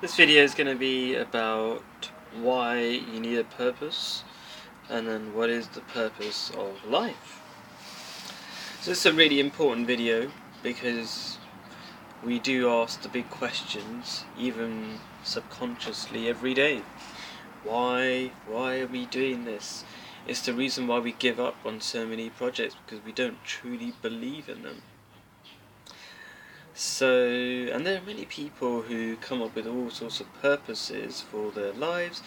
This video is going to be about why you need a purpose and then what is the purpose of life. So this is a really important video because we do ask the big questions, even subconsciously, every day. Why are we doing this? It's the reason why we give up on so many projects, because we don't truly believe in them. So, and there are many people who come up with all sorts of purposes for their lives,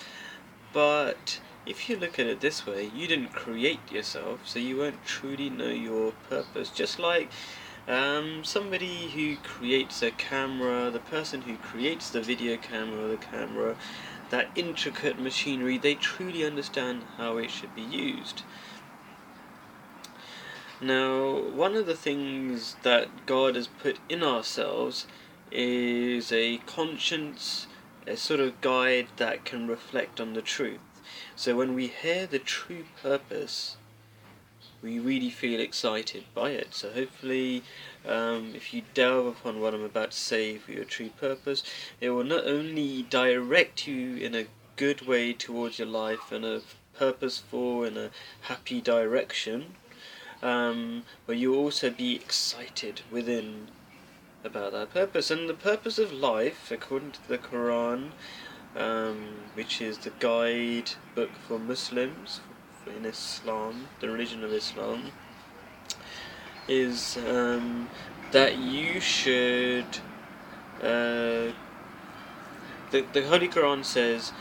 but if you look at it this way, you didn't create yourself, so you won't truly know your purpose. Just like somebody who creates a camera, the person who creates the video camera, the camera, that intricate machinery, they truly understand how it should be used. Now, one of the things that God has put in ourselves is a conscience, a sort of guide that can reflect on the truth. So when we hear the true purpose, we really feel excited by it. So hopefully, if you delve upon what I'm about to say for your true purpose, it will not only direct you in a good way towards your life and a purposeful and a happy direction, but you'll also be excited within about that purpose. And the purpose of life, according to the Quran, which is the guide book for Muslims in Islam, the religion of Islam, is that you should. The Holy Quran says,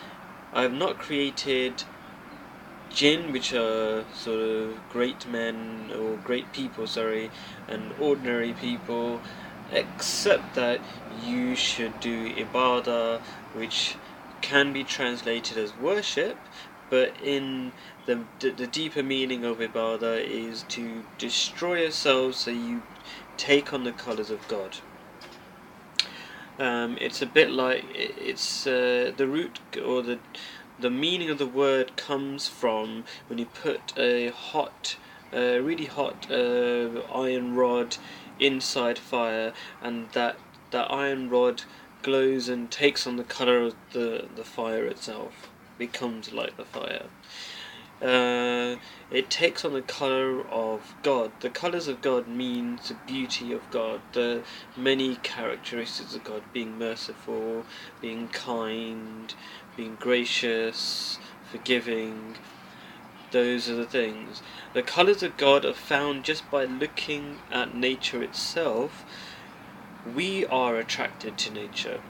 "I have not created jinn, which are sort of great men or great people, and ordinary people, except that you should do ibadah, which can be translated as worship, but in the deeper meaning of ibadah is to destroy yourself, so you take on the colours of God." It's a bit like it's the root or the meaning of the word comes from when you put a really hot iron rod inside fire, and that iron rod glows and takes on the colour of the fire itself, becomes like the fire. It takes on the colour of God. The colours of God means the beauty of God, the many characteristics of God, being merciful, being kind, being gracious, forgiving. Those are the things. The colours of God are found just by looking at nature itself. We are attracted to nature.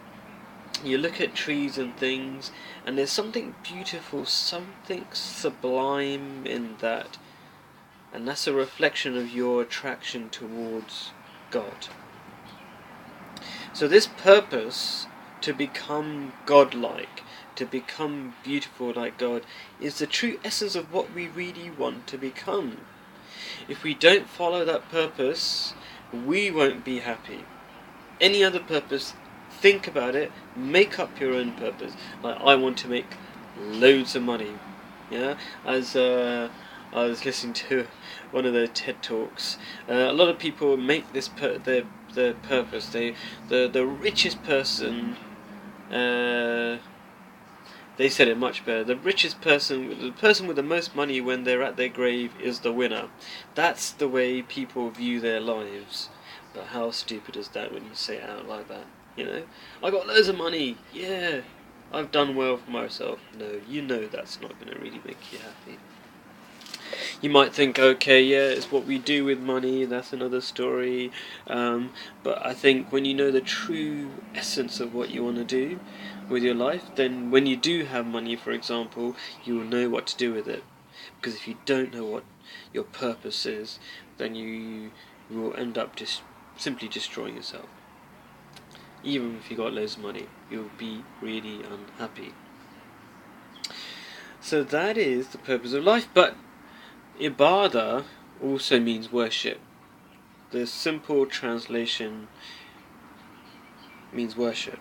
You look at trees and things, and there's something beautiful, something sublime in that, and that's a reflection of your attraction towards God. So this purpose, to become godlike, to become beautiful like God, is the true essence of what we really want to become. If we don't follow that purpose, we won't be happy. Any other purpose, think about it, make up your own purpose. Like, I want to make loads of money. Yeah, as I was listening to one of the TED talks, a lot of people make this their purpose. The richest person. They said it much better. The richest person, the person with the most money when they're at their grave, is the winner. That's the way people view their lives. But how stupid is that when you say it out like that? You know, I got loads of money. Yeah, I've done well for myself. No, you know that's not going to really make you happy. You might think, okay, yeah, it's what we do with money, that's another story. But I think when you know the true essence of what you want to do with your life, then when you do have money, for example, you will know what to do with it. Because if you don't know what your purpose is, then you will end up just simply destroying yourself. Even if you got loads of money, you'll be really unhappy. So that is the purpose of life. But ibadah also means worship. The simple translation means worship.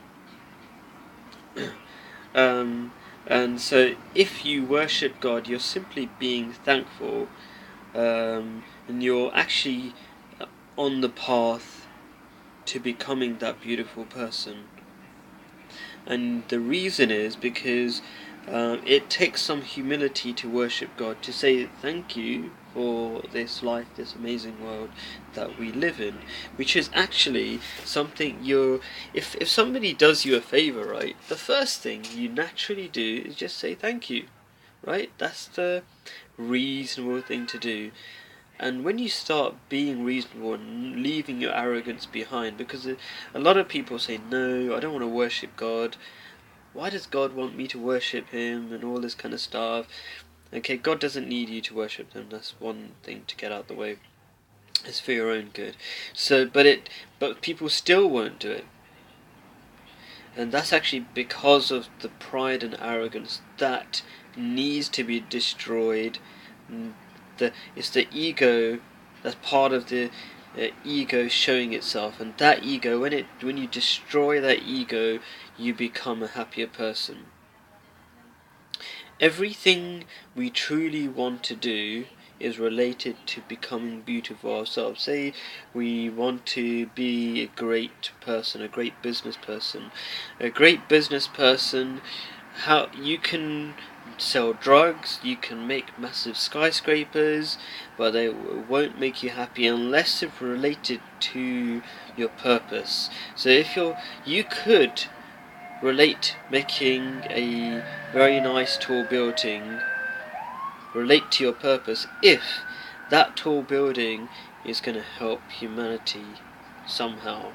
And so if you worship God, you're simply being thankful, and you're actually on the path to becoming that beautiful person. And the reason is because it takes some humility to worship God, to say thank you for this life, this amazing world that we live in, which is actually something if somebody does you a favor, right, the first thing you naturally do is just say thank you, right? That's the reasonable thing to do. And when you start being reasonable and leaving your arrogance behind, because a lot of people say, no, I don't want to worship God. Why does God want me to worship Him and all this kind of stuff? Okay, God doesn't need you to worship Him. That's one thing to get out of the way. It's for your own good. So, but people still won't do it. And that's actually because of the pride and arrogance that needs to be destroyed. It's the ego that's part of the ego showing itself, and that ego, when you destroy that ego, you become a happier person. Everything we truly want to do is related to becoming beautiful ourselves. Say we want to be a great person, a great business person. A great business person, how you can sell drugs, you can make massive skyscrapers, but they won't make you happy unless it's related to your purpose. So if you could relate making a very nice tall building relate to your purpose if that tall building is going to help humanity somehow.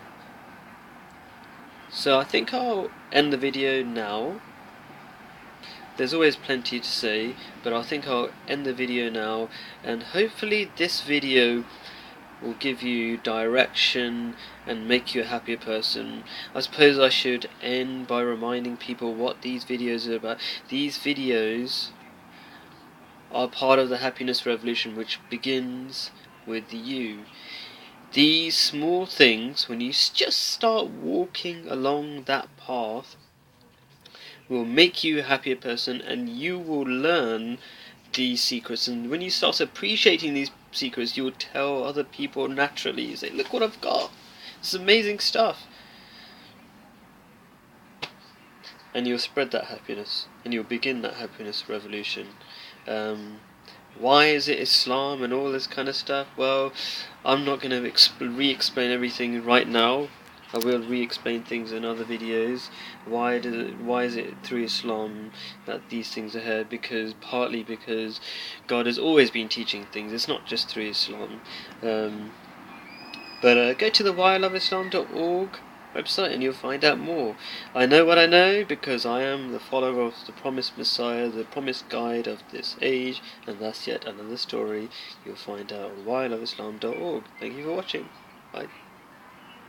So I think I'll end the video now. There's always plenty to say, but I think I'll end the video now, and hopefully this video will give you direction and make you a happier person. I suppose I should end by reminding people what these videos are about. These videos are part of the happiness revolution, which begins with you. These small things, when you just start walking along that path, will make you a happier person, and you will learn these secrets. And when you start appreciating these secrets, you will tell other people naturally. You say, look what I've got, this is amazing stuff. And you'll spread that happiness, and you'll begin that happiness revolution. Why is it Islam and all this kind of stuff? Well, I'm not going to re-explain everything right now. I will re-explain things in other videos. Why is it through Islam that these things are heard? Partly because God has always been teaching things. It's not just through Islam. But go to the whyIloveislam.org website and you'll find out more. I know what I know because I am the follower of the promised Messiah, the promised guide of this age, and that's yet another story you'll find out on whyIloveislam.org. Thank you for watching. Bye.